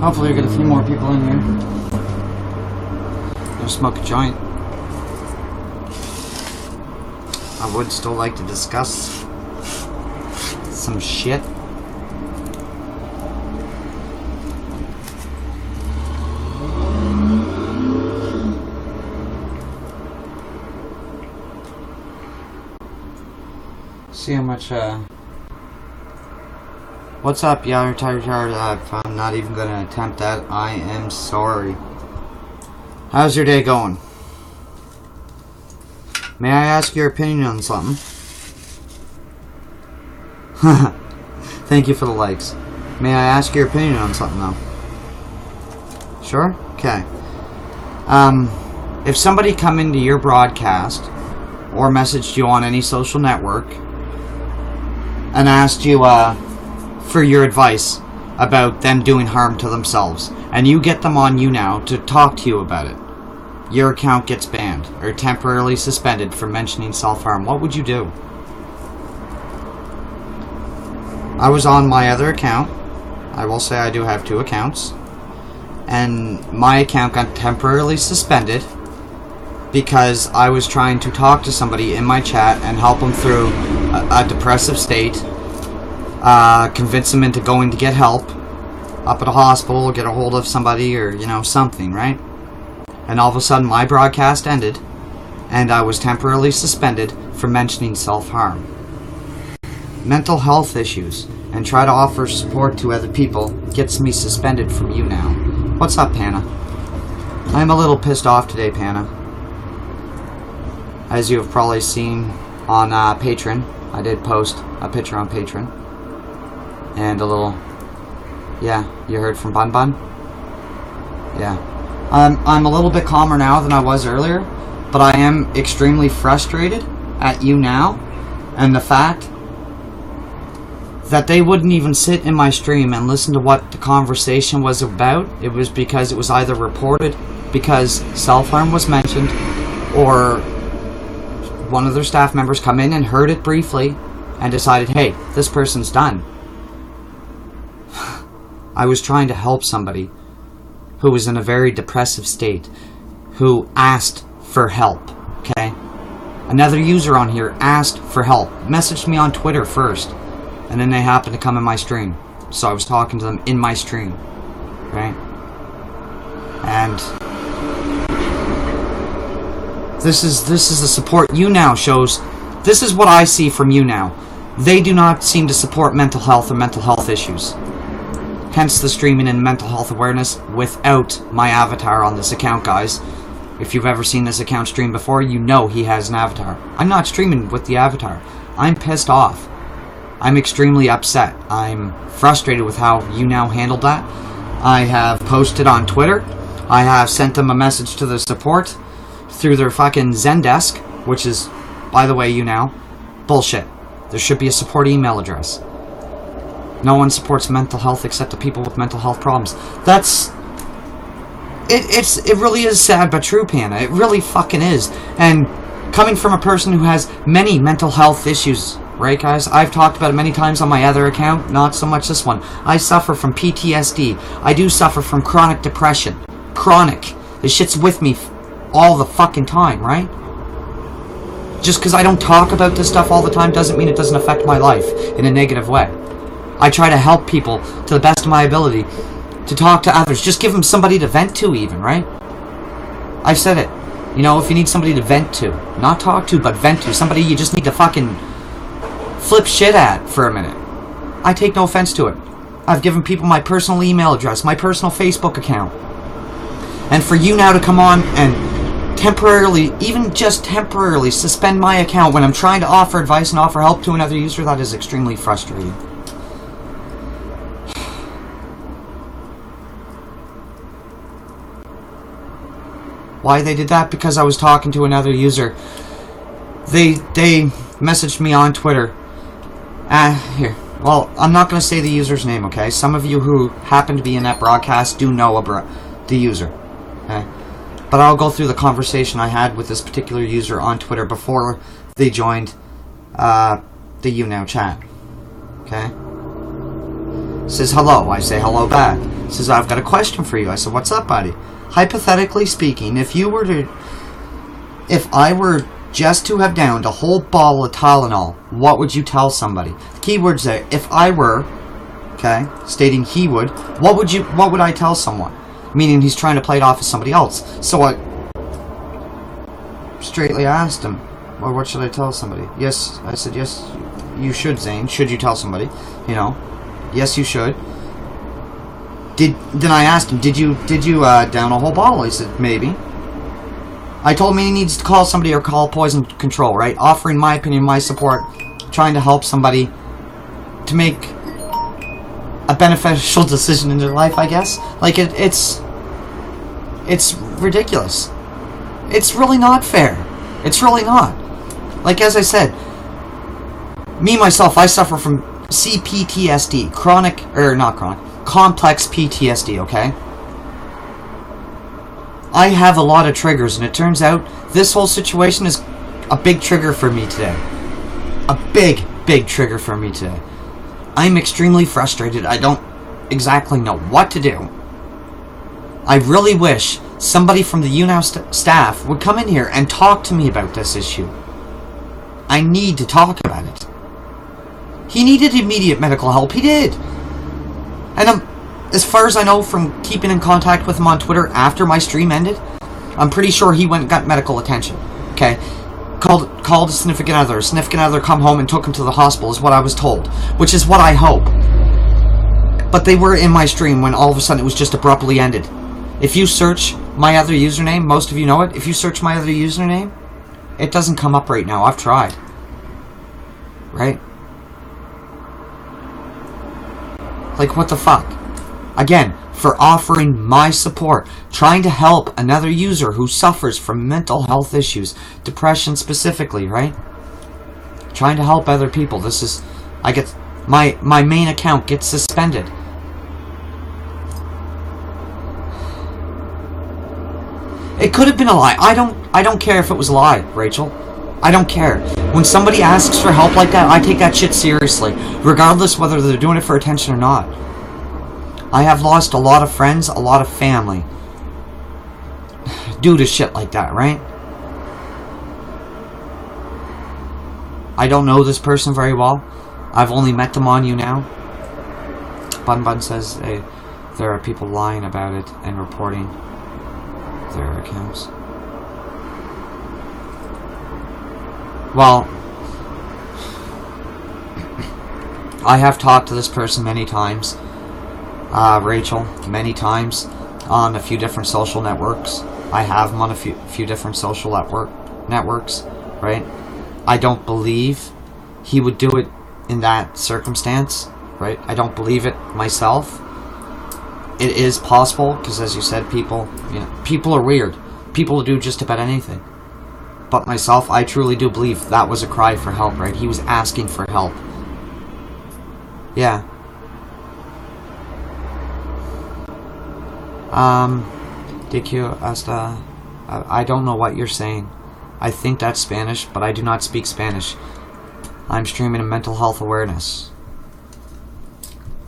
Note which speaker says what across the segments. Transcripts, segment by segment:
Speaker 1: Hopefully we get a few more people in here. Gonna smoke a joint. I would still like to discuss some shit. See how much, What's up, yeah, retired. I'm not even gonna attempt that. I am sorry. How's your day going? May I ask your opinion on something? Thank you for the likes. May I ask your opinion on something, though? Sure? Okay. If somebody come into your broadcast or messaged you on any social network and asked you, for your advice about them doing harm to themselves, and you get them on YouNow to talk to you about it, your account gets banned or temporarily suspended for mentioning self-harm, what would you do? I was on my other account. I will say I do have 2 accounts, and my account got temporarily suspended because I was trying to talk to somebody in my chat and help them through a depressive state, convince them into going to get help up at a hospital, get a hold of somebody, or, you know, something, right? And all of a sudden my broadcast ended and I was temporarily suspended for mentioning self-harm, mental health issues, and try to offer support to other people gets me suspended from YouNow. What's up, Panna? I'm a little pissed off today, Panna. As you have probably seen on Patreon, I did post a picture on Patreon. And a little, yeah, you heard from Bun Bun? Yeah. I'm a little bit calmer now than I was earlier, but I am extremely frustrated at YouNow and the fact that they wouldn't even sit in my stream and listen to what the conversation was about. It was because it was either reported because self-harm was mentioned, or one of their staff members come in and heard it briefly and decided, hey, this person's done. I was trying to help somebody who was in a very depressive state, who asked for help, okay? Another user on here asked for help, messaged me on Twitter first, and then they happened to come in my stream. So I was talking to them in my stream, right? And this is the support YouNow shows. This is what I see from YouNow. They do not seem to support mental health or mental health issues. Hence the streaming and mental health awareness without my avatar on this account, guys. If you've ever seen this account stream before, you know he has an avatar. I'm not streaming with the avatar. I'm pissed off. I'm extremely upset. I'm frustrated with how YouNow handled that. I have posted on Twitter. I have sent them a message to the support through their fucking Zendesk, which is, by the way, YouNow, bullshit. There should be a support email address. No one supports mental health except the people with mental health problems. That's... It really is sad but true, Panna. It really fucking is. And coming from a person who has many mental health issues, right, guys? I've talked about it many times on my other account, not so much this one. I suffer from PTSD. I do suffer from chronic depression. Chronic. This shit's with me all the fucking time, right? Just because I don't talk about this stuff all the time doesn't mean it doesn't affect my life in a negative way. I try to help people to the best of my ability, to talk to others. Just give them somebody to vent to even, right? I've said it. You know, if you need somebody to vent to. Not talk to, but vent to. Somebody you just need to fucking flip shit at for a minute. I take no offense to it. I've given people my personal email address, my personal Facebook account. And for you now to come on and temporarily, even just temporarily, suspend my account when I'm trying to offer advice and offer help to another user, that is extremely frustrating. Why they did that? Because I was talking to another user. They messaged me on Twitter. Here. Well, I'm not going to say the user's name, okay? Some of you who happen to be in that broadcast do know the user, okay? But I'll go through the conversation I had with this particular user on Twitter before they joined the YouNow chat, okay? Says hello. I say hello back. He says, I've got a question for you. I said, what's up, buddy? Hypothetically speaking, if I were just to have downed a whole bottle of Tylenol, what would you tell somebody? The keywords there, if I were, okay, stating he would, what would I tell someone? Meaning he's trying to play it off as somebody else. So I straightly asked him, well, what should I tell somebody? Yes, I said, yes, you should, Zane. Should you tell somebody? You know, yes, you should. Then I asked him, did you down a whole bottle? He said, maybe. I told him he needs to call somebody or call poison control, right? Offering my opinion, my support, trying to help somebody to make a beneficial decision in their life, I guess. Like, it's ridiculous. It's really not fair. It's really not. Like, as I said, me, myself, I suffer from CPTSD. Complex PTSD, okay? I have a lot of triggers, and it turns out this whole situation is a big trigger for me today. A big, big trigger for me today. I'm extremely frustrated. I don't exactly know what to do. I really wish somebody from the YouNow staff would come in here and talk to me about this issue. I need to talk about it. He needed immediate medical help. He did. And as far as I know from keeping in contact with him on Twitter after my stream ended, I'm pretty sure he went and got medical attention. Okay? Called a significant other. A significant other come home and took him to the hospital is what I was told. Which is what I hope. But they were in my stream when all of a sudden it was just abruptly ended. If you search my other username, most of you know it, if you search my other username, it doesn't come up right now. I've tried. Right? Like, what the fuck? Again, for offering my support, trying to help another user who suffers from mental health issues, depression specifically, right? Trying to help other people. This is, I get, my main account gets suspended. It could have been a lie. I don't care if it was a lie, Rachel. I don't care. When somebody asks for help like that, I take that shit seriously, regardless whether they're doing it for attention or not. I have lost a lot of friends, a lot of family, due to shit like that, right? I don't know this person very well. I've only met them on YouNow. Bun says there are people lying about it and reporting their accounts. Well, I have talked to this person many times, Rachel, many times, on a few different social networks. I have them on a few different social networks, right? I don't believe he would do it in that circumstance, right? I don't believe it myself. It is possible, because as you said, people are weird. People do just about anything. But myself, I truly do believe that was a cry for help, right? He was asking for help. Yeah. DQ hasta... I don't know what you're saying. I think that's Spanish, but I do not speak Spanish. I'm streaming in mental health awareness.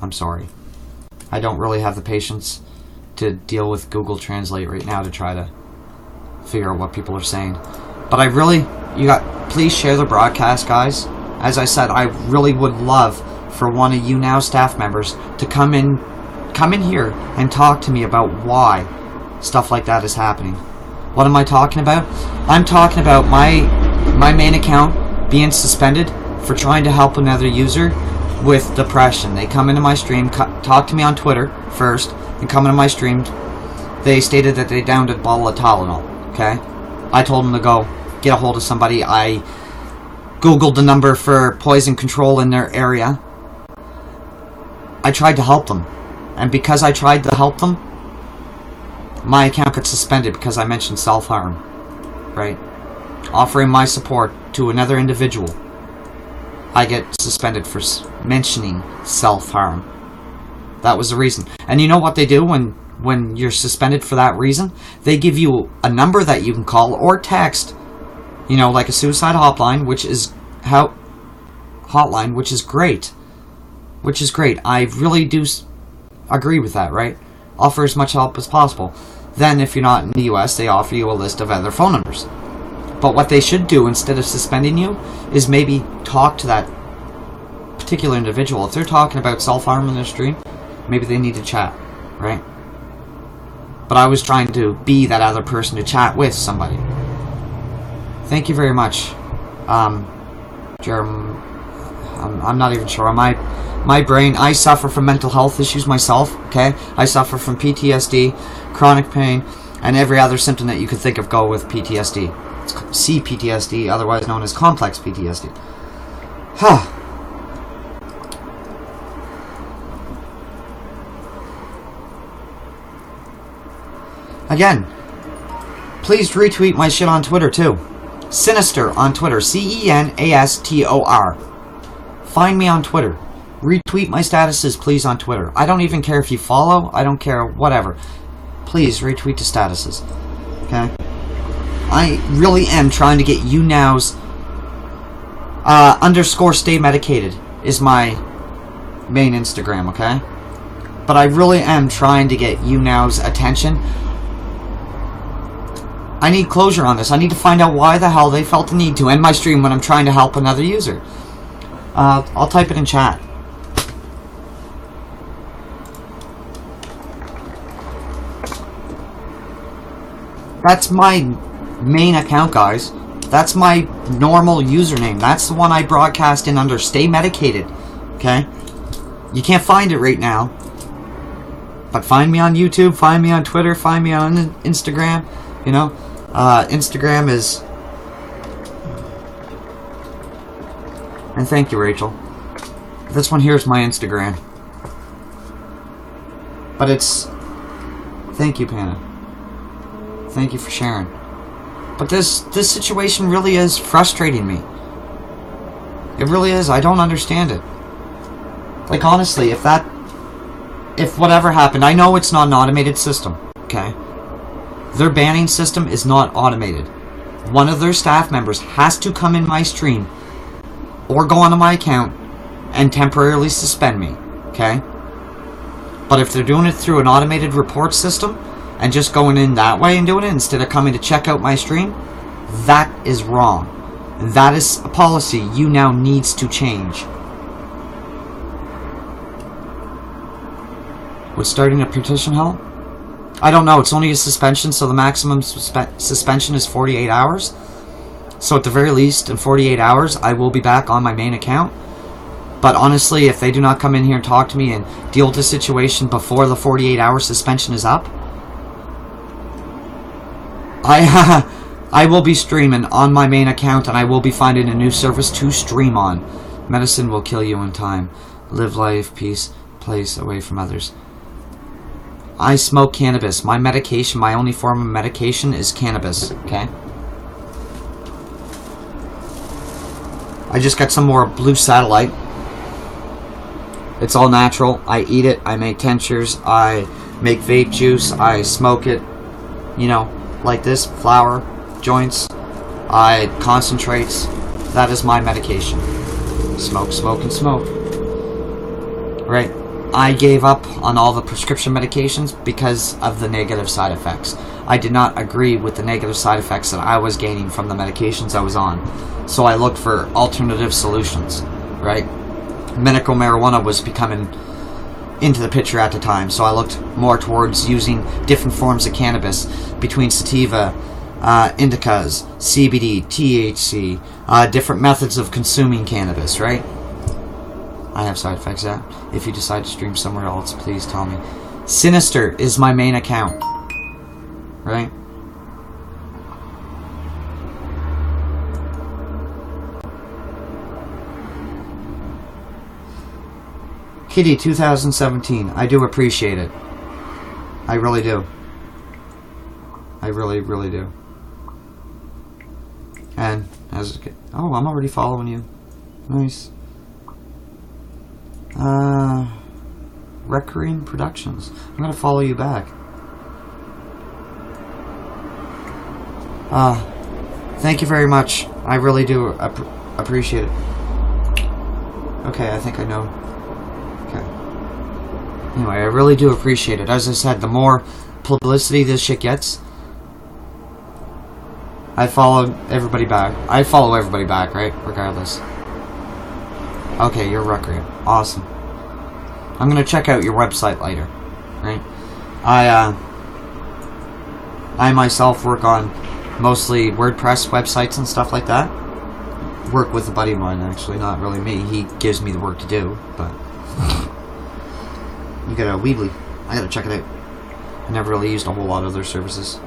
Speaker 1: I'm sorry. I don't really have the patience to deal with Google Translate right now to try to figure out what people are saying. But I really, please share the broadcast, guys. As I said, I really would love for one of YouNow staff members to come in here and talk to me about why stuff like that is happening. What am I talking about? I'm talking about my main account being suspended for trying to help another user with depression. They come into my stream, talk to me on Twitter first, and come into my stream. They stated that they downed a bottle of Tylenol, okay? I told them to go get a hold of somebody. I Googled the number for poison control in their area. I tried to help them. And because I tried to help them, my account got suspended because I mentioned self-harm. Right? Offering my support to another individual, I get suspended for mentioning self-harm. That was the reason. And you know what they do when you're suspended for that reason? They give you a number that you can call or text, you know, like a suicide hotline, which is great. Which is great. I really do agree with that, right? Offer as much help as possible. Then, if you're not in the US, they offer you a list of other phone numbers. But what they should do, instead of suspending you, is maybe talk to that particular individual. If they're talking about self-harm in their stream, maybe they need to chat, right? But I was trying to be that other person to chat with somebody. Thank you very much, Jerem. I'm not even sure. My brain, I suffer from mental health issues myself, okay? I suffer from PTSD, chronic pain, and every other symptom that you could think of go with PTSD. It's CPTSD, otherwise known as complex PTSD. Huh. Again, please retweet my shit on Twitter too. Sinister on Twitter. CENASTOR. Find me on Twitter. Retweet my statuses, please, on Twitter. I don't even care if you follow. I don't care, whatever. Please retweet the statuses. Okay? I really am trying to get YouNow's underscore stay medicated is my main Instagram, okay? But I really am trying to get YouNow's attention. I need closure on this. I need to find out why the hell they felt the need to end my stream when I'm trying to help another user. I'll type it in chat. That's my main account, guys. That's my normal username. That's the one I broadcast in under Stay Medicated. Okay? You can't find it right now. But find me on YouTube, find me on Twitter, find me on Instagram. You know? Instagram is... And thank you, Rachel. This one here is my Instagram. But it's... Thank you, Panna. Thank you for sharing. But this situation really is frustrating me. It really is. I don't understand it. Like, honestly, if whatever happened, I know it's not an automated system, okay? Their banning system is not automated. One of their staff members has to come in my stream or go onto my account and temporarily suspend me, okay? But if they're doing it through an automated report system and just going in that way and doing it instead of coming to check out my stream, that is wrong. That is a policy YouNow needs to change. Would starting a petition help? I don't know. It's only a suspension, so the maximum suspension is 48 hours. So at the very least, in 48 hours, I will be back on my main account. But honestly, if they do not come in here and talk to me and deal with the situation before the 48-hour suspension is up, I will be streaming on my main account, and I will be finding a new service to stream on. Medicine will kill you in time. Live life, peace, place, away from others. I smoke cannabis. My medication, my only form of medication is cannabis, okay? I just got some more blue satellite. It's all natural. I eat it. I make tinctures. I make vape juice. I smoke it. You know, like this. Flower, joints. I concentrates. That is my medication. Smoke, smoke, and smoke. Right. I gave up on all the prescription medications because of the negative side effects. I did not agree with the negative side effects that I was gaining from the medications I was on. So I looked for alternative solutions, right? Medical marijuana was becoming into the picture at the time, so I looked more towards using different forms of cannabis between sativa, indicas, CBD, THC, different methods of consuming cannabis, right? I have side effects, yeah. If you decide to stream somewhere else, please tell me. Sinister is my main account, right? Kitty 2017, I do appreciate it. I really do. I really, really do. And as oh, I'm already following you. Nice. Recurring Productions. I'm gonna follow you back. Thank you very much. I really do appreciate it. Okay, I think I know. Okay. Anyway, I really do appreciate it. As I said, the more publicity this shit gets, I follow everybody back. Right? Regardless. Okay, you're Recreant. Awesome. I'm gonna check out your website later. Right? I myself work on mostly WordPress websites and stuff like that. Work with a buddy of mine, actually, not really me. He gives me the work to do, but you got a Weebly. I gotta check it out. I never really used a whole lot of their services.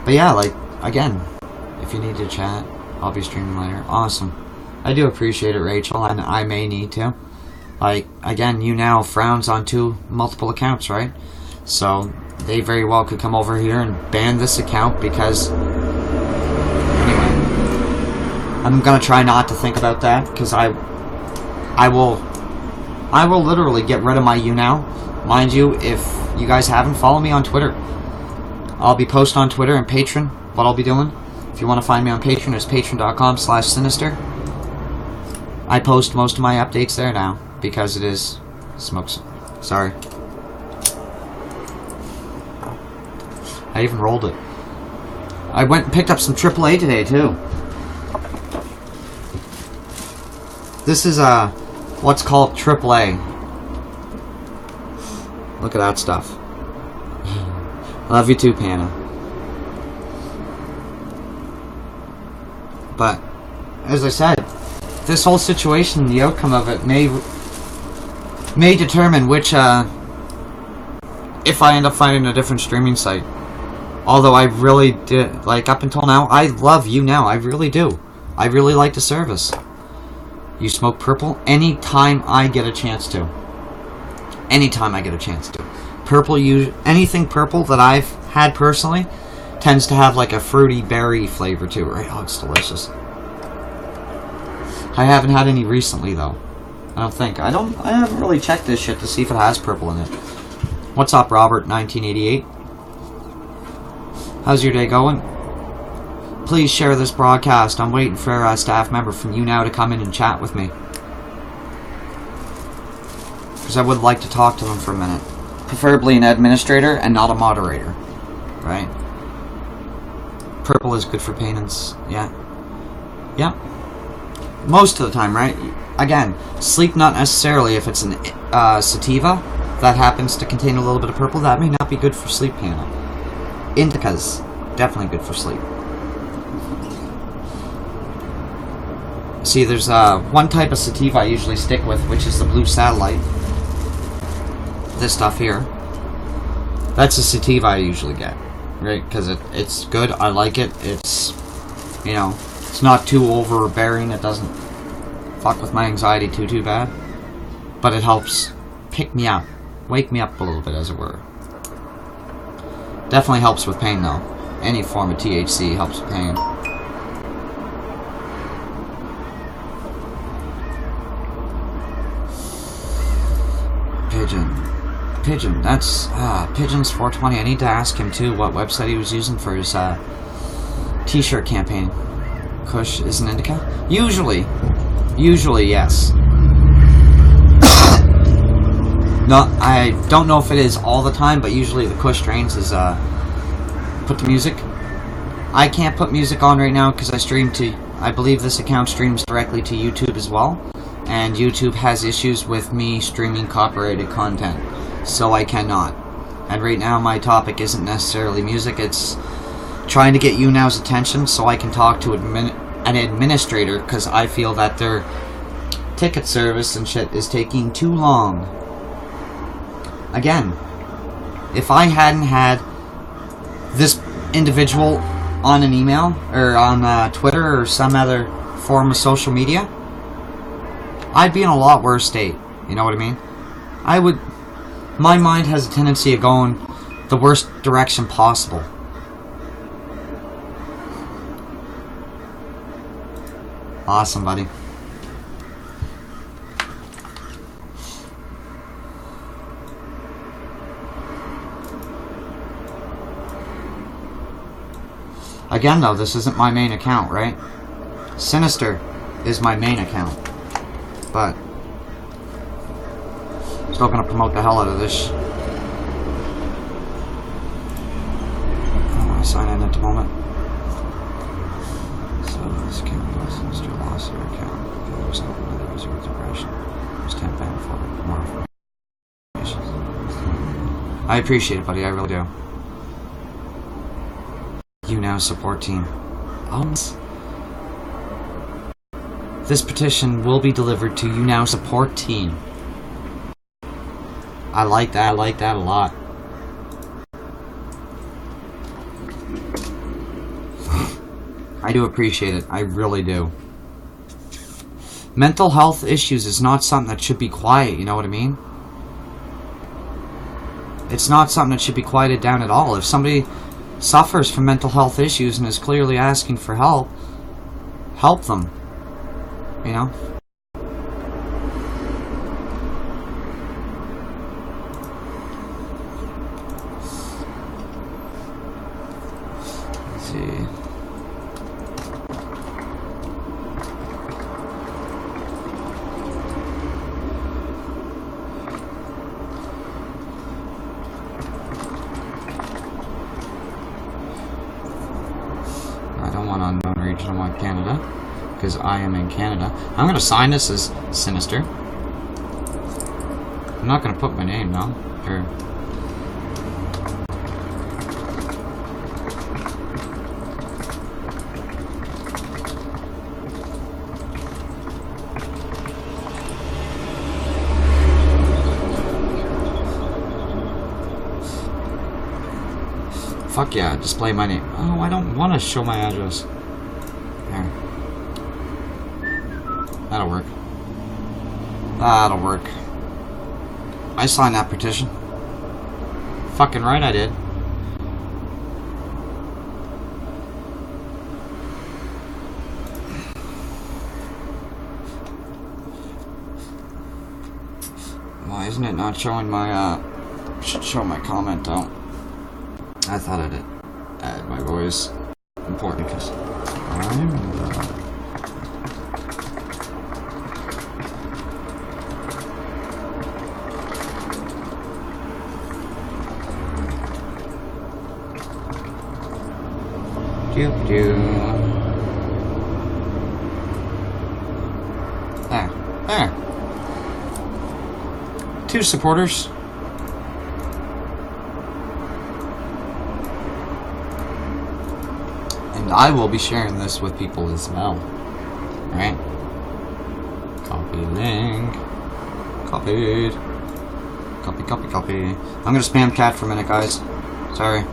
Speaker 1: But yeah, like, again, if you need to chat, I'll be streaming later. Awesome. I do appreciate it, Rachel, and I may need to. Like, again, YouNow frowns on multiple accounts, right? So they very well could come over here and ban this account because... Anyway, I'm gonna try not to think about that, because I will literally get rid of my YouNow. Mind you, if you guys haven't, follow me on Twitter. I'll be posting on Twitter and Patreon what I'll be doing. If you want to find me on Patreon, it's patreon.com/sinister. I post most of my updates there now, because it is... Smokes. Sorry. I even rolled it. I went and picked up some AAA today, too. This is, what's called AAA. Look at that stuff. Love you too, Panna. But, as I said, this whole situation, the outcome of it, may determine which, if I end up finding a different streaming site. Although I really did, like, up until now, I love YouNow. I really do. I really like the service. You smoke purple anytime I get a chance to. Anytime I get a chance to. Purple, anything purple that I've had personally tends to have like a fruity berry flavor to it, right? Oh, it's delicious. I haven't had any recently though. I don't think. I haven't really checked this shit to see if it has purple in it. What's up, Robert, 1988? How's your day going? Please share this broadcast. I'm waiting for a staff member from YouNow to come in and chat with me. Because I would like to talk to them for a minute. Preferably an administrator and not a moderator. Right? Purple is good for pain and... yeah. Yeah. Most of the time, right? Again, sleep not necessarily. If it's an sativa that happens to contain a little bit of purple, that may not be good for sleep, Hannah. Indicas, definitely good for sleep. See, there's one type of sativa I usually stick with, which is the blue satellite. This stuff here. That's a sativa I usually get, right? Because it's good, I like it. It's, you know, it's not too overbearing. It doesn't fuck with my anxiety too bad. But it helps pick me up, wake me up a little bit, as it were. Definitely helps with pain, though. Any form of THC helps with pain. Pigeon, that's, Pigeon's 420. I need to ask him, too, what website he was using for his, t-shirt campaign. Kush is an indica? Usually, yes. No, I don't know if it is all the time, but usually the Kush strains is, put the music. I can't put music on right now because I stream to, I believe this account streams directly to YouTube as well. And YouTube has issues with me streaming copyrighted content. So I cannot. And right now my topic isn't necessarily music, it's trying to get YouNow's attention so I can talk to an administrator, because I feel that their ticket service and shit is taking too long. Again, if I hadn't had this individual on an email, or on Twitter, or some other form of social media, I'd be in a lot worse state. You know what I mean? My mind has a tendency of going the worst direction possible. Awesome, buddy. Again, though, this isn't my main account, right? Sinister is my main account. But still gonna promote the hell out of this. I don't want to sign in at the moment. So this account was Mr. Loss your account. There was no there was your depression. Just 10 pound for more information. I appreciate it, buddy. I really do. YouNow support team. This petition will be delivered to YouNow support team. I like that. I like that a lot. I do appreciate it. I really do. Mental health issues is not something that should be quiet, you know what I mean? It's not something that should be quieted down at all. If somebody suffers from mental health issues and is clearly asking for help, help them. You know? Let's see. I don't want unknown region, I want Canada, because I am in Canada. I'm going to sign this as Sinister. I'm not going to put my name, no. Or fuck yeah, display my name. Oh, I don't want to show my address. There. That'll work. That'll work. I signed that petition. Fucking right I did. Why isn't it not showing my, should show my comment though. I thought I'd add my voice. Important because I'm There. 2 supporters. And I will be sharing this with people as well. Right? Copy link. Copied. Copy. I'm gonna spam chat for a minute, guys. Sorry.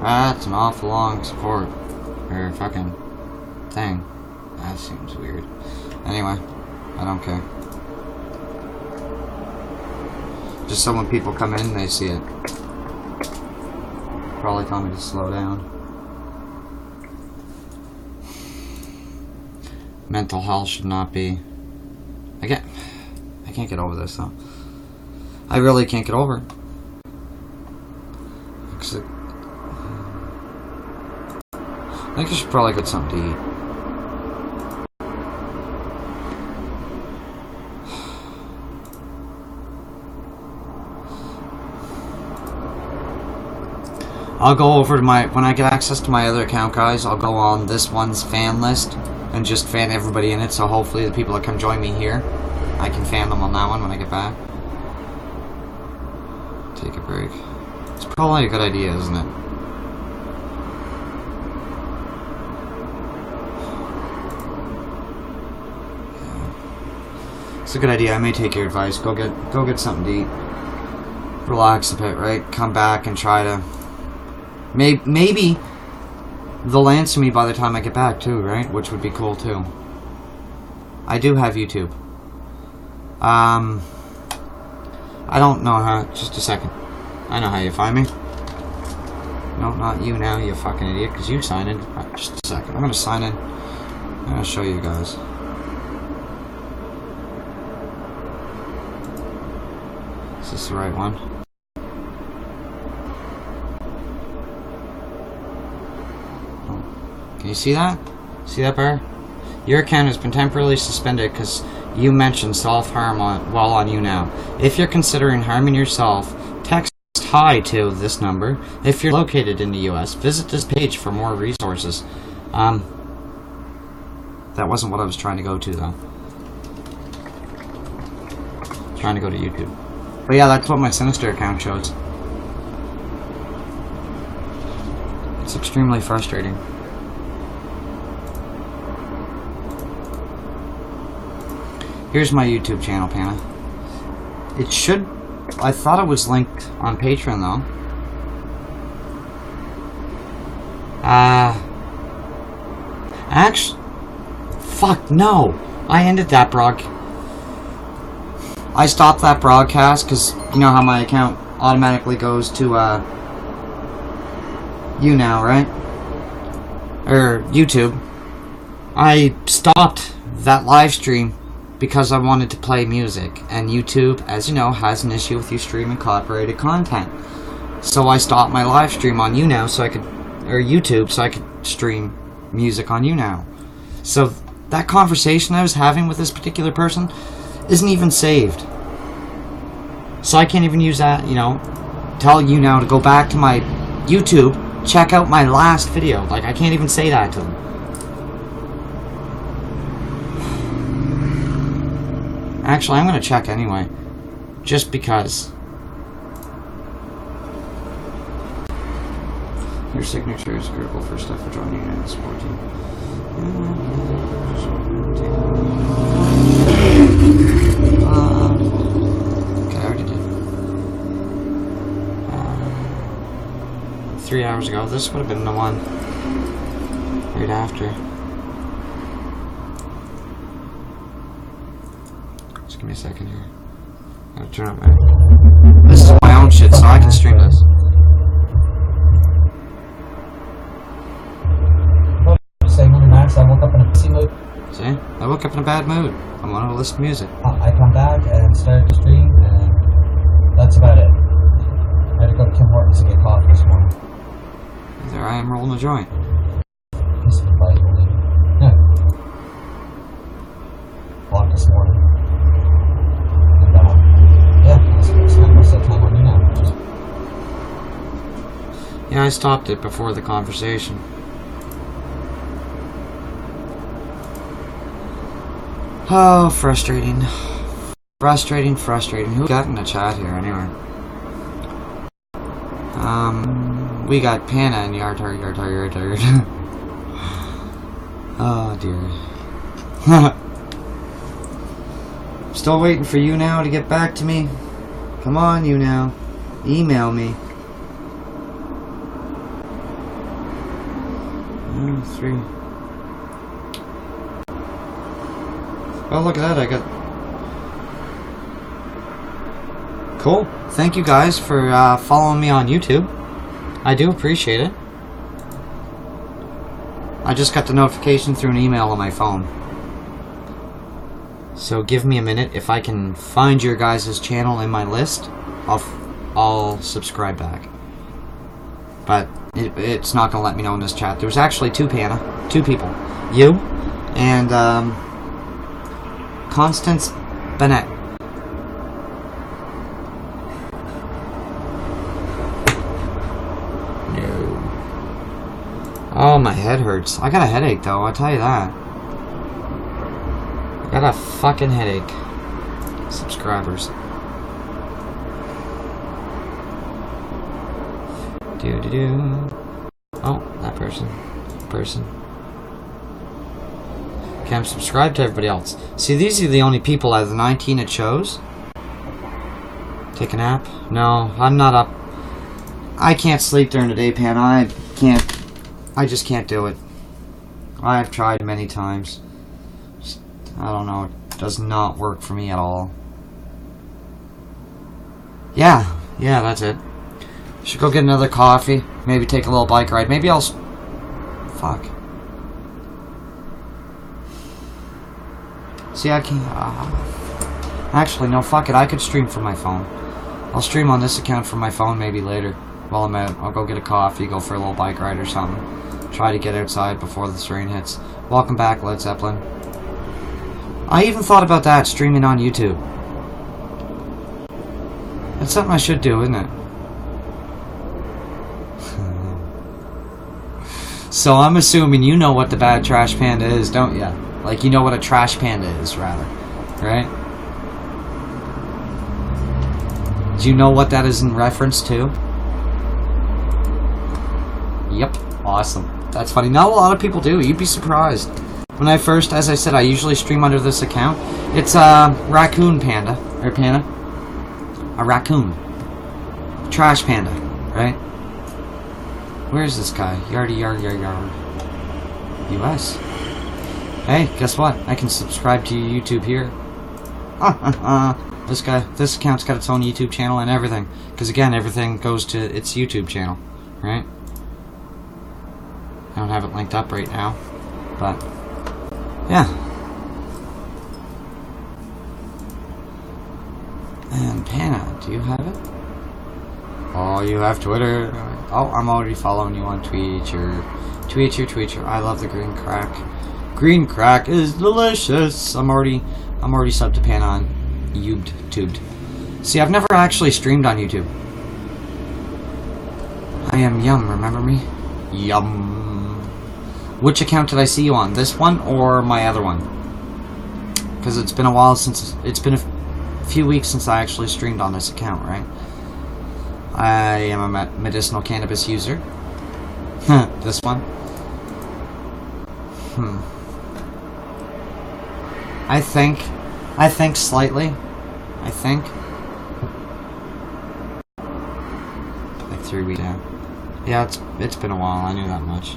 Speaker 1: That's an awful long support. Or fucking thing. That seems weird. Anyway, I don't care. Just so when people come in, they see it. Probably tell me to slow down. Mental health should not be... I can't get over this though. I really can't get over it. I think I should probably get something to eat. I'll go over to my, when I get access to my other account, guys, I'll go on this one's fan list and just fan everybody in it, so hopefully the people that come join me here, I can fan them on that one when I get back. Take a break. It's probably a good idea, isn't it? Yeah. It's a good idea. I may take your advice. Go get something to eat. Relax a bit, right? Come back and try to... Maybe they'll answer me by the time I get back too, right? Which would be cool too. I do have YouTube. I don't know how. Just a second. I know how you find me. No, not you now, you fucking idiot, because you signed in. Right, just a second. I'm gonna sign in. I'm gonna show you guys. Is this the right one? Can you see that? See that, Bear? Your account has been temporarily suspended because you mentioned self-harm while on YouNow. If you're considering harming yourself, text HI to this number. If you're located in the US, visit this page for more resources. That wasn't what I was trying to go to, though. Trying to go to YouTube. But yeah, that's what my Sinister account shows. It's extremely frustrating. Here's my YouTube channel, Pana. It should... I thought it was linked on Patreon, though. Actually... Fuck, no! I ended that broadcast. I stopped that broadcast because you know how my account automatically goes to, YouNow, right? Or YouTube. I stopped that live stream because I wanted to play music, and YouTube, as you know, has an issue with you streaming copyrighted content. So I stopped my live stream on YouNow so I could, or YouTube, so I could stream music on YouNow. So that conversation I was having with this particular person isn't even saved. So I can't even use that, you know, tell YouNow to go back to my YouTube, check out my last video. Like, I can't even say that to them. Actually, I'm going to check anyway. Just because. Your signature is critical for stuff for joining in the sport team. Okay, I already did. 3 hours ago. This would have been the one right after. Just give me a second here. I gotta turn up my... This is my own shit, so I can stream this.
Speaker 2: I woke up in a pissy mood.
Speaker 1: See? I woke up in a bad mood. I wanted to listen to music.
Speaker 2: I come back and started to stream, and that's about it. I had to go to Tim Hortons to get coffee this morning.
Speaker 1: There I am rolling a joint.
Speaker 2: This is surprisingly. Yeah. Walked this morning. And, yeah, I spent most of the time on YouNow.
Speaker 1: Yeah, I stopped it before the conversation. Oh, frustrating. Frustrating. Who got in the chat here, anyway? We got Pana and Yard. Oh, dear. Still waiting for YouNow to get back to me. Come on, YouNow. Email me. 3. Oh, look at that, I got... Cool. Thank you guys for following me on YouTube. I do appreciate it. I just got the notification through an email on my phone. So give me a minute. If I can find your guys' channel in my list, I'll subscribe back. But it's not going to let me know in this chat. There was actually 2 people. You and... Constance Bennett. No. Oh, my head hurts. I got a headache, though, I'll tell you that. I got a fucking headache. Subscribers. Oh, that person. Okay, I'm subscribed to everybody else. See, these are the only people out of the 19 it shows. Take a nap? No, I'm not up. I can't sleep during the day, Pan. I just can't do it. I've tried many times. I don't know. It does not work for me at all. Yeah, that's it. Should go get another coffee. Maybe take a little bike ride. Maybe I'll... Fuck. See, I can't... Actually, no, fuck it. I could stream from my phone. I'll stream on this account from my phone maybe later. While I'm out, I'll go get a coffee, go for a little bike ride or something. Try to get outside before this rain hits. Welcome back, Led Zeppelin. I even thought about that, streaming on YouTube. That's something I should do, isn't it? So I'm assuming you know what the bad trash panda is, don't you? Like, you know what a trash panda is, rather. Right? Do you know what that is in reference to? Yep. Awesome. That's funny. Not a lot of people do. You'd be surprised. When I first, as I said, I usually stream under this account. It's a raccoon panda. Or panda. A raccoon. Trash panda. Right? Where's this guy? Yardy, yard, yard, yard. US. Hey, guess what? I can subscribe to your YouTube here. This account's got its own YouTube channel and everything. Because again, everything goes to its YouTube channel. Right? I don't have it linked up right now. But, yeah. And Panna, do you have it? Oh, you have Twitter. Oh, I'm already following you on Tweeter. Tweeter. I love the green crack. Green crack is delicious. I'm already subbed to Panna on YouTube. See, I've never actually streamed on YouTube. I am Yum, remember me? Yum. Which account did I see you on? This one or my other one? Because it's been a while since... It's been a few weeks since I actually streamed on this account, right? I am a medicinal cannabis user. This one? I think slightly. I think. Like 3 weeks now. Yeah, it's been a while, I knew that much.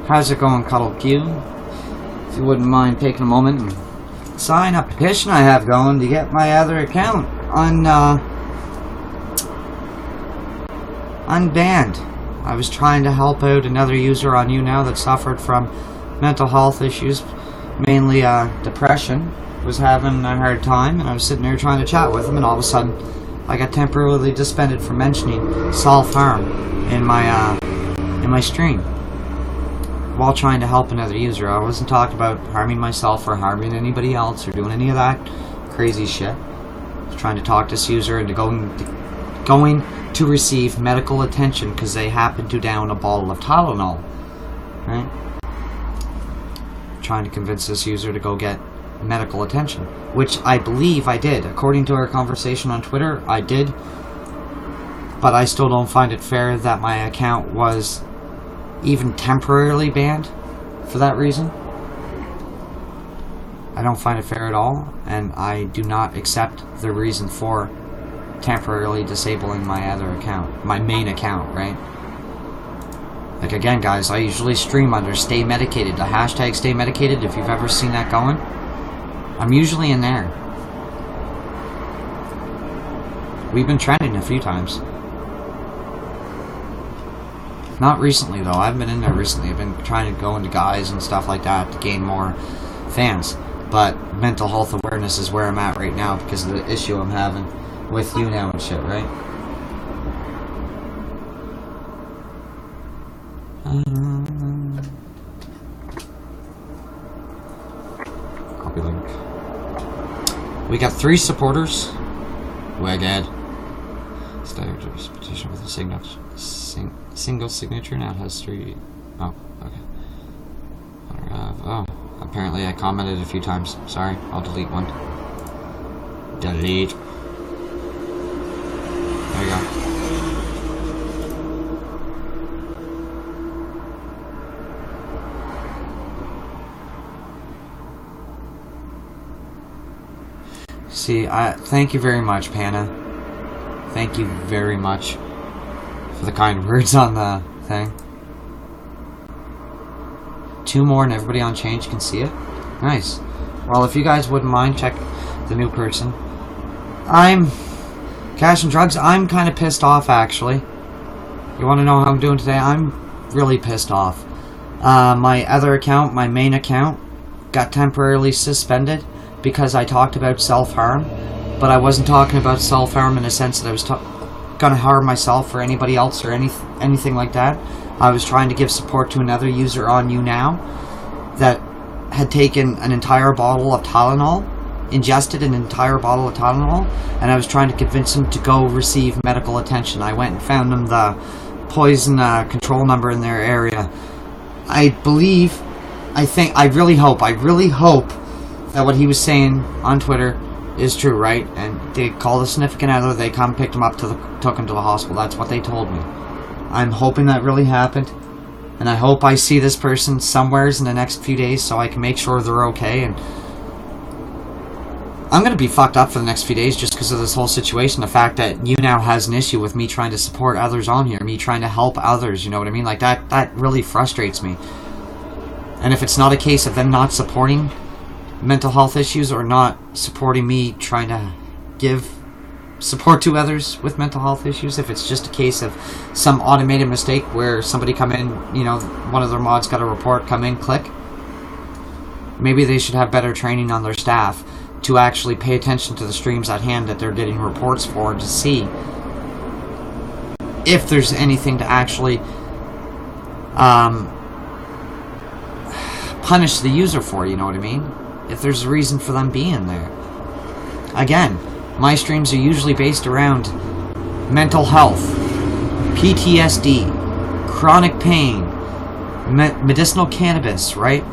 Speaker 1: How's it going, Cuddle Q? If you wouldn't mind taking a moment and sign a petition I have going to get my other account unbanned. I was trying to help out another user on YouNow that suffered from mental health issues, mainly depression, was having a hard time, and I was sitting there trying to chat with him, and all of a sudden I got temporarily suspended for mentioning self-harm in my stream while trying to help another user. I wasn't talking about harming myself or harming anybody else or doing any of that crazy shit. I was trying to talk this user into going to receive medical attention because they happened to down a bottle of Tylenol. Right? Trying to convince this user to go get medical attention, which I believe I did. According to our conversation on Twitter, I did. But I still don't find it fair that my account was even temporarily banned for that reason. I don't find it fair at all, and I do not accept the reason for temporarily disabling my other account, my main account, right? Like, again, guys, I usually stream under Stay Medicated, the hashtag Stay Medicated, if you've ever seen that going. I'm usually in there. We've been trending a few times. Not recently, though. I haven't been in there recently. I've been trying to go into guys and stuff like that to gain more fans. But mental health awareness is where I'm at right now because of the issue I'm having with YouNow and shit, right? Copy link. We got 3 supporters. We're dead. Started petition with a single signature. Now it has 3. Oh, okay. Oh, apparently I commented a few times. Sorry, I'll delete one. Delete. There you go. See, thank you very much, Panna. Thank you very much for the kind words on the thing. 2 more and everybody on change can see it. Nice. Well, if you guys wouldn't mind, check the new person. I'm Cash and Drugs. I'm kind of pissed off, actually. You want to know how I'm doing today? I'm really pissed off. My other account, my main account, got temporarily suspended because I talked about self-harm, but I wasn't talking about self-harm in a sense that I was gonna harm myself or anybody else or anything like that. I was trying to give support to another user on YouNow that had taken an entire bottle of Tylenol, ingested an entire bottle of Tylenol, and I was trying to convince him to go receive medical attention. I went and found him the poison control number in their area. I really hope that what he was saying on Twitter is true, right? And they called a significant other, they come picked him up, took him to the hospital. That's what they told me. I'm hoping that really happened, and I hope I see this person somewheres in the next few days so I can make sure they're okay. And I'm going to be fucked up for the next few days just because of this whole situation. The fact that YouNow has an issue with me trying to support others on here, me trying to help others, you know what I mean? Like, that really frustrates me. And if it's not a case of them not supporting mental health issues or not supporting me trying to give support to others with mental health issues, if it's just a case of some automated mistake where somebody come in, you know, one of their mods got a report, come in, click, maybe they should have better training on their staff to actually pay attention to the streams at hand that they're getting reports for, to see if there's anything to actually punish the user for, you know what I mean? If there's a reason for them being there. Again, my streams are usually based around mental health, PTSD, chronic pain, medicinal cannabis, right?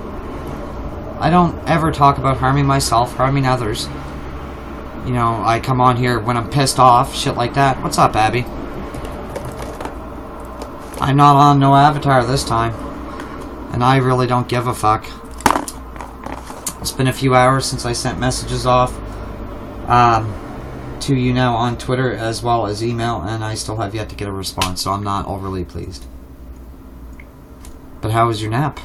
Speaker 1: I don't ever talk about harming myself, harming others. You know, I come on here when I'm pissed off, shit like that. What's up, Abby? I'm not on no avatar this time, and I really don't give a fuck. It's been a few hours since I sent messages off to YouNow on Twitter as well as email, and I still have yet to get a response, so I'm not overly pleased. But how was your nap?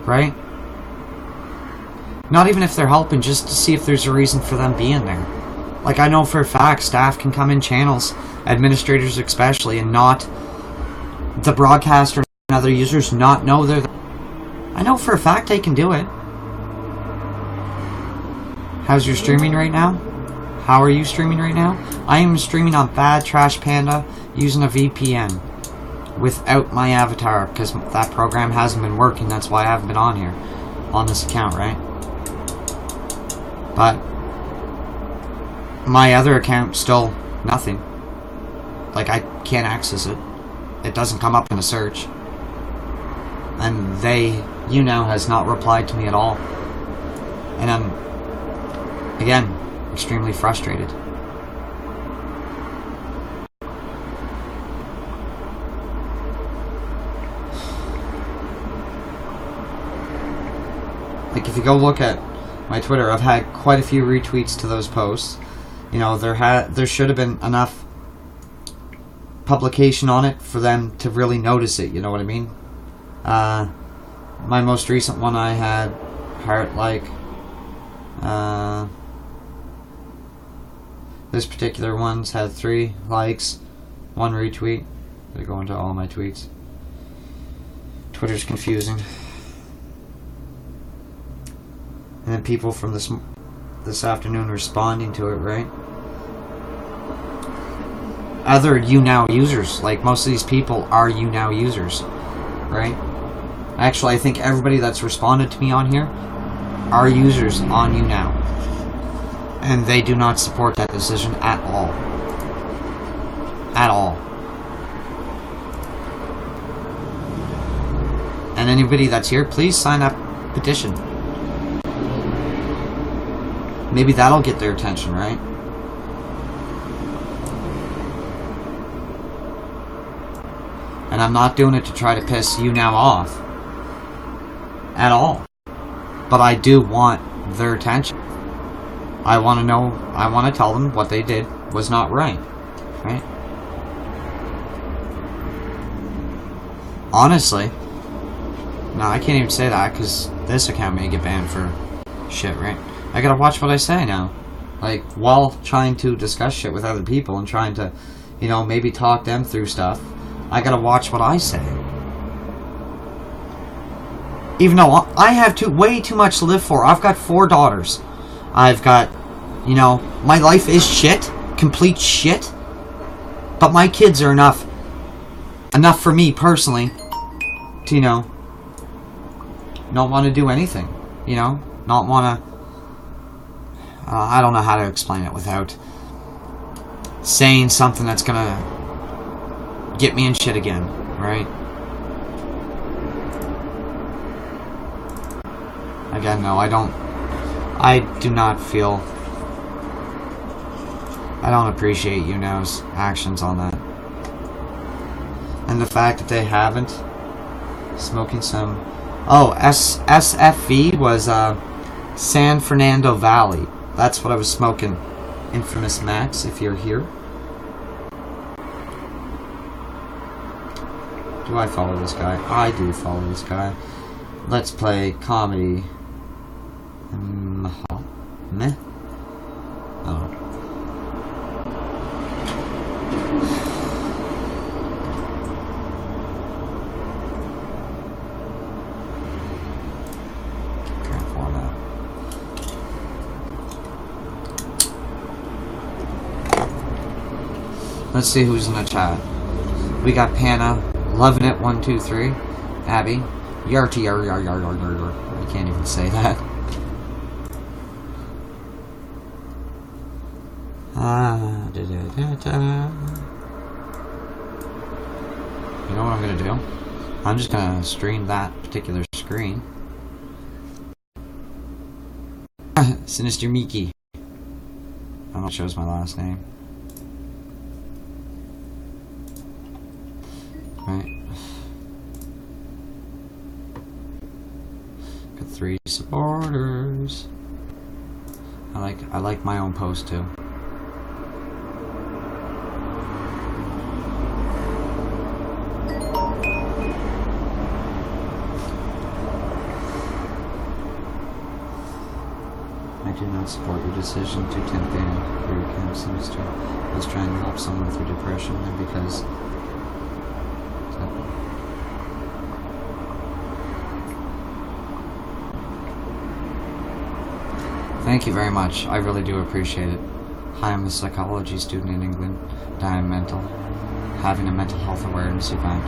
Speaker 1: Right? Not even if they're helping, just to see if there's a reason for them being there. Like, I know for a fact staff can come in channels, administrators especially, and not the broadcaster and other users not know they're there. I know for a fact they can do it. How's your streaming right now? How are you streaming right now? I am streaming on Bad Trash Panda using a VPN without my avatar because that program hasn't been working. That's why I haven't been on here on this account, right? But my other account, still nothing. Like, I can't access it. It doesn't come up in a search. And YouNow has not replied to me at all. And I'm, again, extremely frustrated. Like, if you go look at my Twitter, I've had quite a few retweets to those posts. You know, there should have been enough publication on it for them to really notice it, you know what I mean? My most recent one I had this particular one's had 3 likes, 1 retweet. They're going to all my tweets. Twitter's confusing. And then people from this afternoon responding to it, right? Other YouNow users, like most of these people are YouNow users, right? Actually, I think everybody that's responded to me on here are users on YouNow, and they do not support that decision at all. At all. And anybody that's here, please sign that petition. Maybe that'll get their attention, right? And I'm not doing it to try to piss YouNow off at all. But I do want their attention. I want to know, I want to tell them what they did was not right. Right? Honestly, no, I can't even say that because this account may get banned for shit, right? I gotta watch what I say now. Like, while trying to discuss shit with other people and trying to, you know, maybe talk them through stuff, I gotta watch what I say. Even though I have way too much to live for. I've got 4 daughters. I've got, you know, my life is shit. Complete shit. But my kids are enough for me personally to, you know, not want to do anything. You know, not want to... I don't know how to explain it without saying something that's gonna get me in shit again, right? Again, no, I do not feel... I don't appreciate YouNow's actions on that. And the fact that they haven't... Smoking some... Oh, SFV was San Fernando Valley. That's what I was smoking. Infamous Max, if you're here. Do I follow this guy? I do follow this guy. Let's play comedy. Meh? Oh. Let's see who's in the chat. We got Panna, loving it, 1, 2, 3. Abby, yarty yar yar yar yar yar yar. I can't even say that. Da, da, da, da. You know what I'm gonna do? I'm just gonna stream that particular screen. Sinister Miki. I don't know if it shows my last name. Right. Got 3 supporters. I like my own post too. I do not support your decision to tempt ban for your camp semester. I was trying to help someone through depression, and because thank you very much. I really do appreciate it. Hi, I'm a psychology student in England. I am mental. Having a mental health awareness event.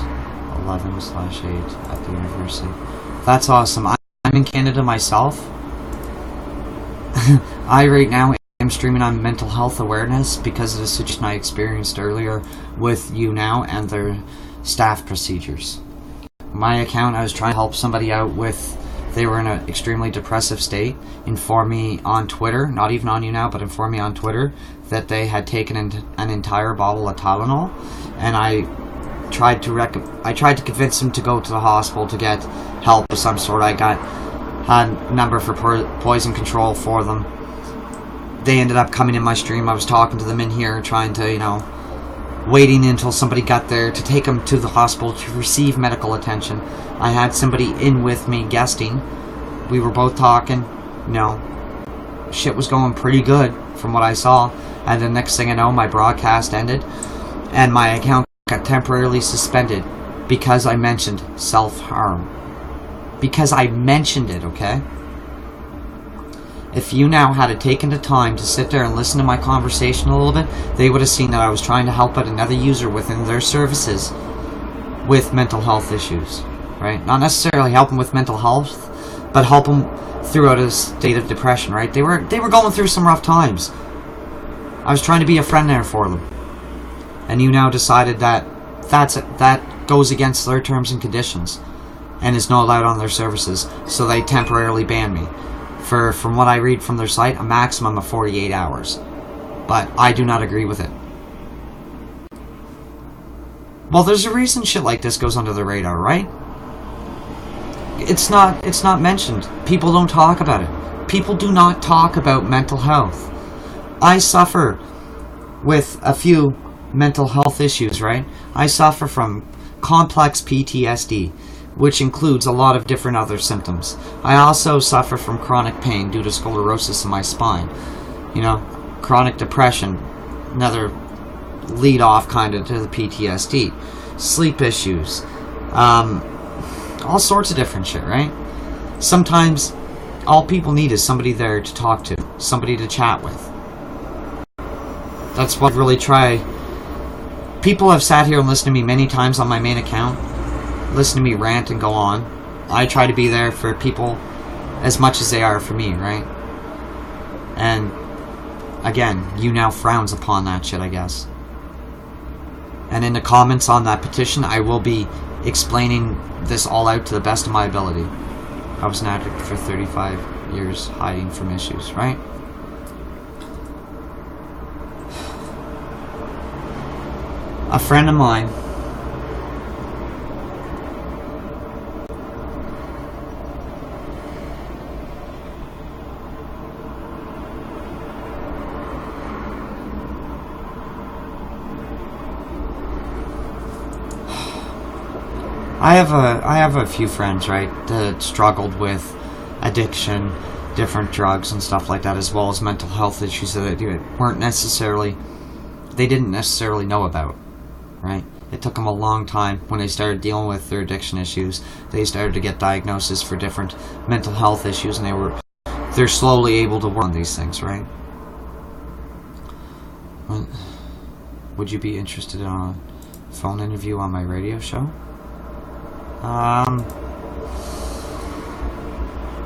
Speaker 1: 11/8 at the university. That's awesome. I'm in Canada myself. I right now am streaming on mental health awareness because of the situation I experienced earlier with YouNow and their staff procedures. My account, I was trying to help somebody out with... They were in an extremely depressive state. Informed me on Twitter, not even on YouNow, but informed me on Twitter that they had taken an entire bottle of Tylenol, and I tried to convince them to go to the hospital to get help of some sort. I got a number for poison control for them. They ended up coming in my stream. I was talking to them in here, trying to, you know, waiting until somebody got there to take them to the hospital to receive medical attention. I had somebody in with me guesting. We were both talking. You know, shit was going pretty good from what I saw. And the next thing I know, my broadcast ended and my account got temporarily suspended because I mentioned self-harm. Because I mentioned it, okay? If YouNow had taken the time to sit there and listen to my conversation a little bit, they would have seen that I was trying to help out another user within their services with mental health issues, right? Not necessarily help them with mental health, but help them throughout a state of depression, right? They were going through some rough times. I was trying to be a friend there for them. And YouNow decided that that goes against their terms and conditions and is not allowed on their services, so they temporarily banned me. For, from what I read from their site, a maximum of 48 hours. But I do not agree with it. Well, there's a reason shit like this goes under the radar, right? It's not mentioned. People don't talk about it. People do not talk about mental health. I suffer with a few mental health issues, right? I suffer from complex PTSD, which includes a lot of different other symptoms. I also suffer from chronic pain due to sclerosis in my spine. You know, chronic depression, another lead-off kind of to the PTSD. Sleep issues. All sorts of different shit, right? Sometimes all people need is somebody there to talk to, somebody to chat with. That's what I really try. People have sat here and listened to me many times on my main account, listen to me rant and go on. I try to be there for people as much as they are for me, right? And again, YouNow frowns upon that shit, I guess. And in the comments on that petition, I will be explaining this all out to the best of my ability. I was an addict for 35 years, hiding from issues, right? A friend of mine I have a few friends, right, that struggled with addiction, different drugs and stuff like that, as well as mental health issues that they didn't necessarily know about, right? It took them a long time when they started dealing with their addiction issues. They started to get diagnoses for different mental health issues, and they're slowly able to work on these things, right? Would you be interested in a phone interview on my radio show?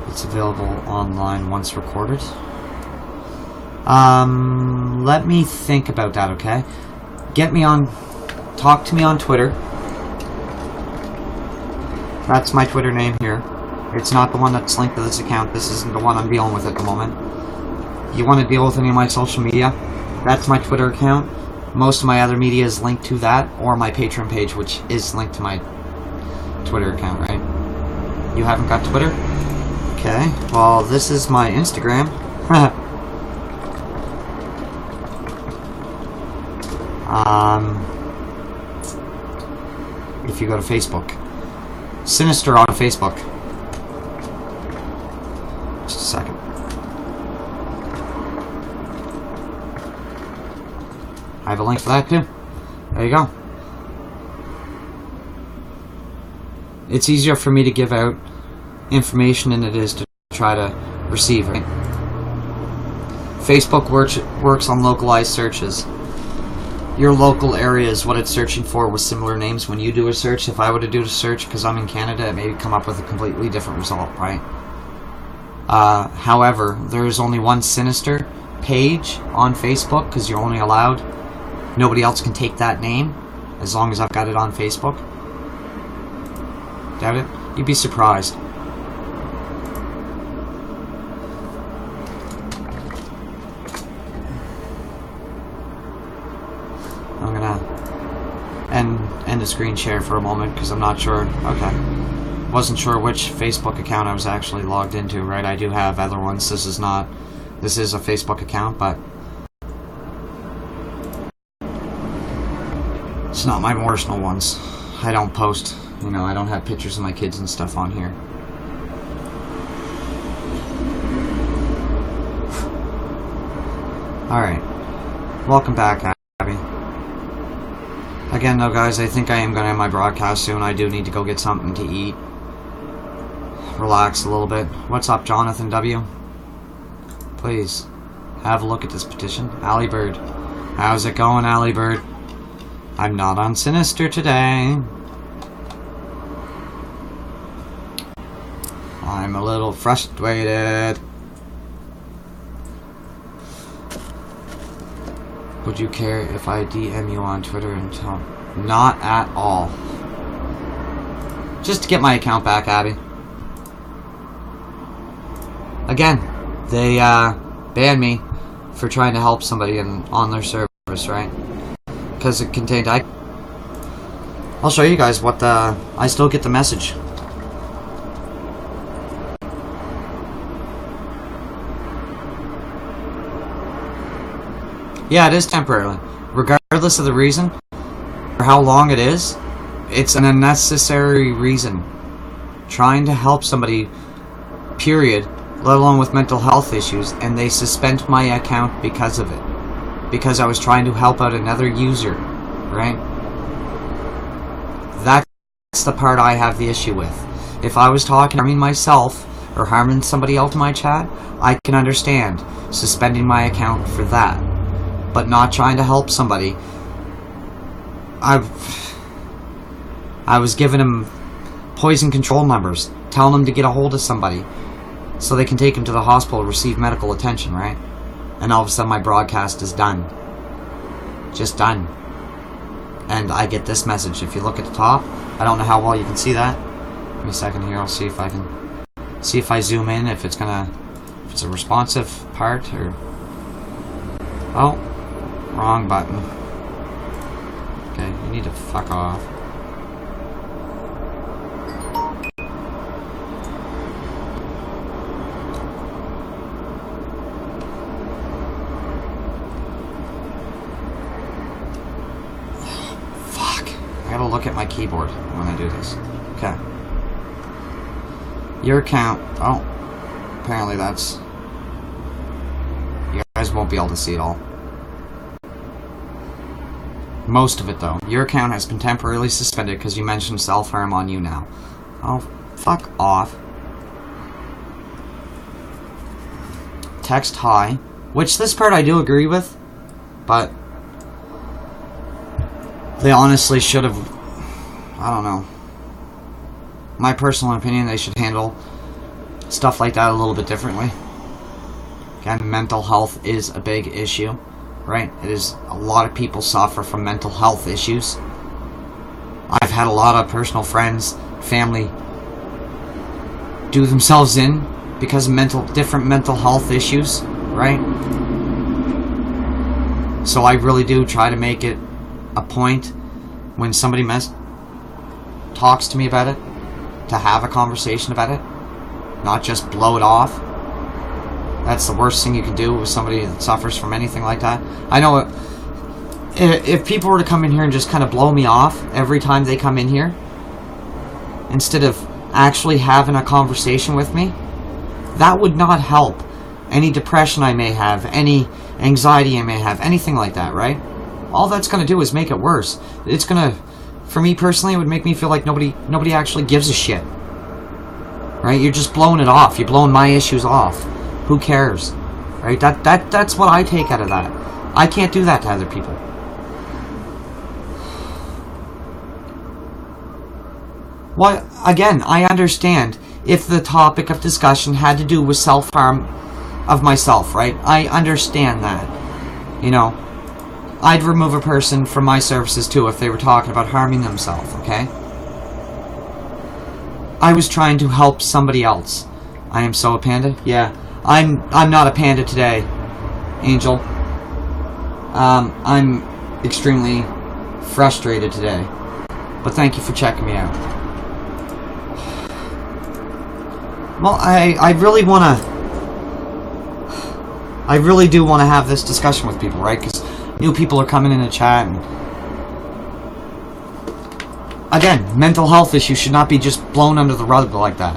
Speaker 1: It's available online once recorded. Let me think about that, okay? Talk to me on Twitter. That's my Twitter name here. It's not the one that's linked to this account. This isn't the one I'm dealing with at the moment. You want to deal with any of my social media? That's my Twitter account. Most of my other media is linked to that, or my Patreon page, which is linked to my Twitter account, right? You haven't got Twitter? Okay, well, this is my Instagram. If you go to Facebook. Sinister on Facebook. Just a second. I have a link for that too. There you go. It's easier for me to give out information than it is to try to receive it. Facebook works on localized searches. Your local area is what it's searching for with similar names. When you do a search, if I were to do a search because I'm in Canada, it may come up with a completely different result, right? However, there is only one Sinister page on Facebook because you're only allowed. Nobody else can take that name as long as I've got it on Facebook. Doubt it? You'd be surprised. I'm gonna end the screen share for a moment because I'm not sure. Okay. Wasn't sure which Facebook account I was actually logged into, right? I do have other ones. This is a Facebook account, but it's not my personal ones. I don't post, I don't have pictures of my kids and stuff on here. Alright. Welcome back, Abby. Again, though, guys, I think I am going to end my broadcast soon. I do need to go get something to eat. Relax a little bit. What's up, Jonathan W? Please, have a look at this petition. Allie Bird. How's it going, Allie Bird? I'm not on Sinister today. I'm a little frustrated. Would you care if I DM you on Twitter and tell? Not at all. Just to get my account back, Abby. Again, they banned me for trying to help somebody on their service, right? Because it contained... I'll show you guys what I still get the message. Yeah, it is temporarily. Regardless of the reason, or how long it is, it's an unnecessary reason. Trying to help somebody, period, let alone with mental health issues, and they suspend my account because of it. Because I was trying to help out another user, right? That's the part I have the issue with. If I was talking to myself or harming somebody else in my chat, I can understand suspending my account for that. But not trying to help somebody. I was giving them poison control numbers, telling them to get a hold of somebody so they can take them to the hospital to receive medical attention, right? And all of a sudden my broadcast is done. Just done. And I get this message. If you look at the top, I don't know how well you can see that. Give me a second here, I'll see if I can see if I zoom in, if it's a responsive part, or oh, wrong button. Okay, you need to fuck off. Fuck. I gotta look at my keyboard when I do this. Okay. Your account. Oh. Apparently that's... You guys won't be able to see it all. Most of it, though. Your account has been temporarily suspended because you mentioned self-harm on YouNow. Oh, fuck off. Text hi. Which, this part I do agree with. But... they honestly should have... I don't know. My personal opinion, they should handle stuff like that a little bit differently. Again, mental health is a big issue, right? It is, a lot of people suffer from mental health issues. I've had a lot of personal friends, family, do themselves in because of different mental health issues, right? So I really do try to make it a point when somebody talks to me about it, to have a conversation about it, not just blow it off. That's the worst thing you can do with somebody that suffers from anything like that. I know if people were to come in here and just kind of blow me off every time they come in here, instead of actually having a conversation with me, that would not help any depression I may have, any anxiety I may have, anything like that, right? All that's going to do is make it worse. It's going to, for me personally, it would make me feel like nobody actually gives a shit. Right? You're just blowing it off. You're blowing my issues off. Who cares? Right? That's what I take out of that. I can't do that to other people. Well, again, I understand if the topic of discussion had to do with self-harm of myself, right? I understand that. You know, I'd remove a person from my services too if they were talking about harming themselves, okay? I was trying to help somebody else. I am so a panda? Yeah. I'm not a panda today, Angel. I'm extremely frustrated today. But thank you for checking me out. Well, I really want to... I really do want to have this discussion with people, right? Because new people are coming in the chat and... Again, mental health issues should not be just blown under the rug like that.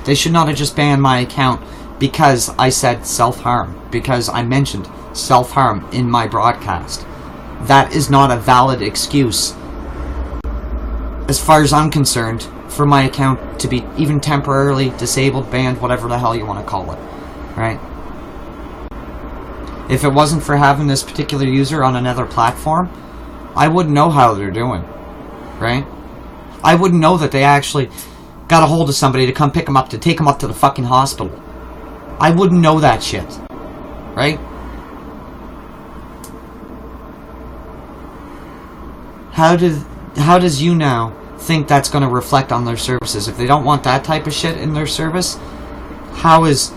Speaker 1: They should not have just banned my account because I said self-harm. Because I mentioned self-harm in my broadcast. That is not a valid excuse, as far as I'm concerned, for my account to be even temporarily disabled, banned, whatever the hell you want to call it. Right? If it wasn't for having this particular user on another platform, I wouldn't know how they're doing. Right? I wouldn't know that they actually got a hold of somebody to come pick them up, to take them up to the fucking hospital. I wouldn't know that shit. Right? How does YouNow think that's going to reflect on their services? If they don't want that type of shit in their service, how is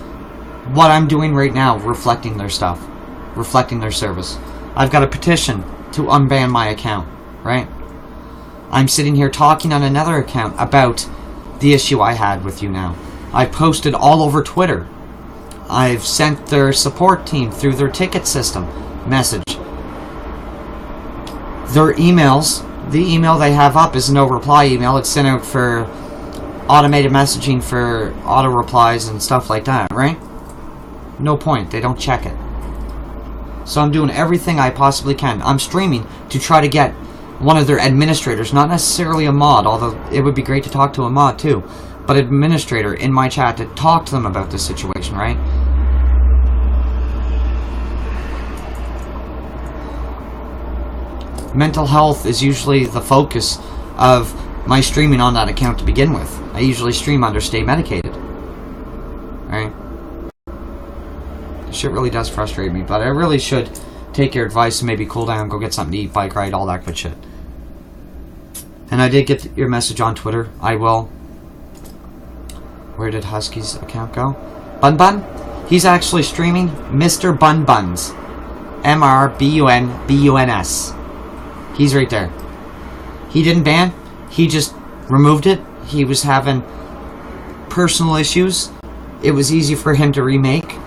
Speaker 1: what I'm doing right now reflecting their stuff? Reflecting their service? I've got a petition to unban my account, right? I'm sitting here talking on another account about the issue I had with YouNow. I've posted all over Twitter. I've sent their support team through their ticket system message. Their emails, the email they have up is a no reply email. It's sent out for automated messaging for auto replies and stuff like that, right? No point. They don't check it. So I'm doing everything I possibly can. I'm streaming to try to get one of their administrators, not necessarily a mod, although it would be great to talk to a mod too, but administrator in my chat to talk to them about this situation, right? Mental health is usually the focus of my streaming on that account to begin with. I usually stream under stay medicated. Right? Shit really does frustrate me, but I really should take your advice and maybe cool down, go get something to eat, bike ride, all that good shit. And I did get your message on Twitter. I will. Where did Husky's account go? Bun Bun? He's actually streaming Mr. Bun Buns. MRBUNBUNS. He's right there. He didn't ban. He just removed it. He was having personal issues. It was easy for him to remake.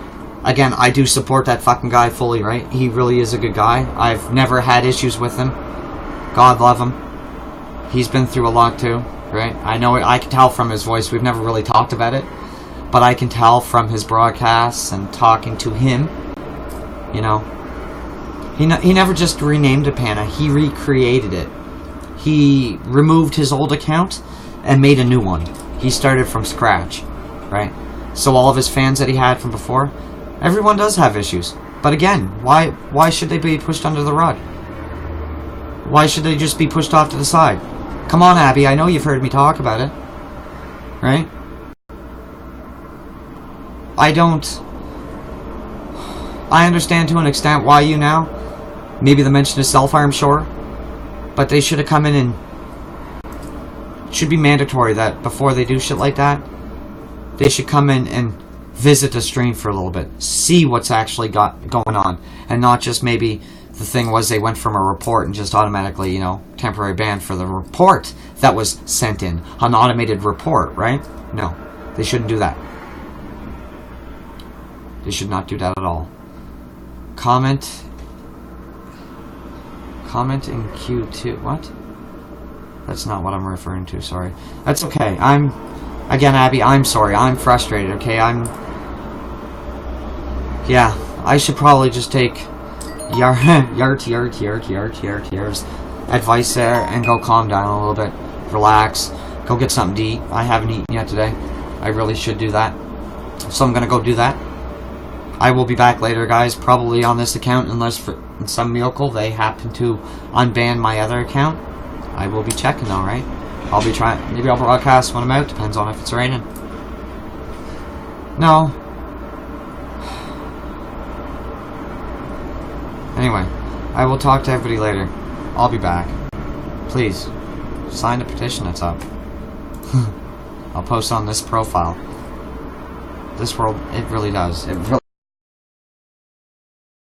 Speaker 1: Again, I do support that fucking guy fully, right? He really is a good guy. I've never had issues with him. God love him. He's been through a lot too, right? I know it. I can tell from his voice. We've never really talked about it. But I can tell from his broadcasts and talking to him, you know. He never just renamed a Pana. He recreated it. He removed his old account and made a new one. He started from scratch, right? So all of his fans that he had from before, everyone does have issues. But again, why should they be pushed under the rug? Why should they just be pushed off to the side? Come on, Abby, I know you've heard me talk about it. Right? I understand to an extent why YouNow. Maybe the mention of self-harm, sure. But they should have come in and... It should be mandatory that before they do shit like that, they should come in and visit the stream for a little bit. See what's actually going on. And not just maybe the thing was they went from a report and just automatically, you know, temporary ban for the report that was sent in. An automated report, right? No. They shouldn't do that. They should not do that at all. Comment in Q2. What? That's not what I'm referring to, sorry. That's okay. Again, Abby, I'm sorry. I'm frustrated, okay? Yeah, I should probably just take Yar's advice there and go calm down a little bit. Relax. Go get something to eat. I haven't eaten yet today. I really should do that. So I'm gonna go do that. I will be back later, guys, probably on this account, unless for some miracle they happen to unban my other account. I will be checking, alright? I'll be trying. Maybe I'll broadcast when I'm out, depends on if it's raining. No. Anyway, I will talk to everybody later. I'll be back. Please, sign the petition that's up. I'll post on this profile. This world, it really does. It really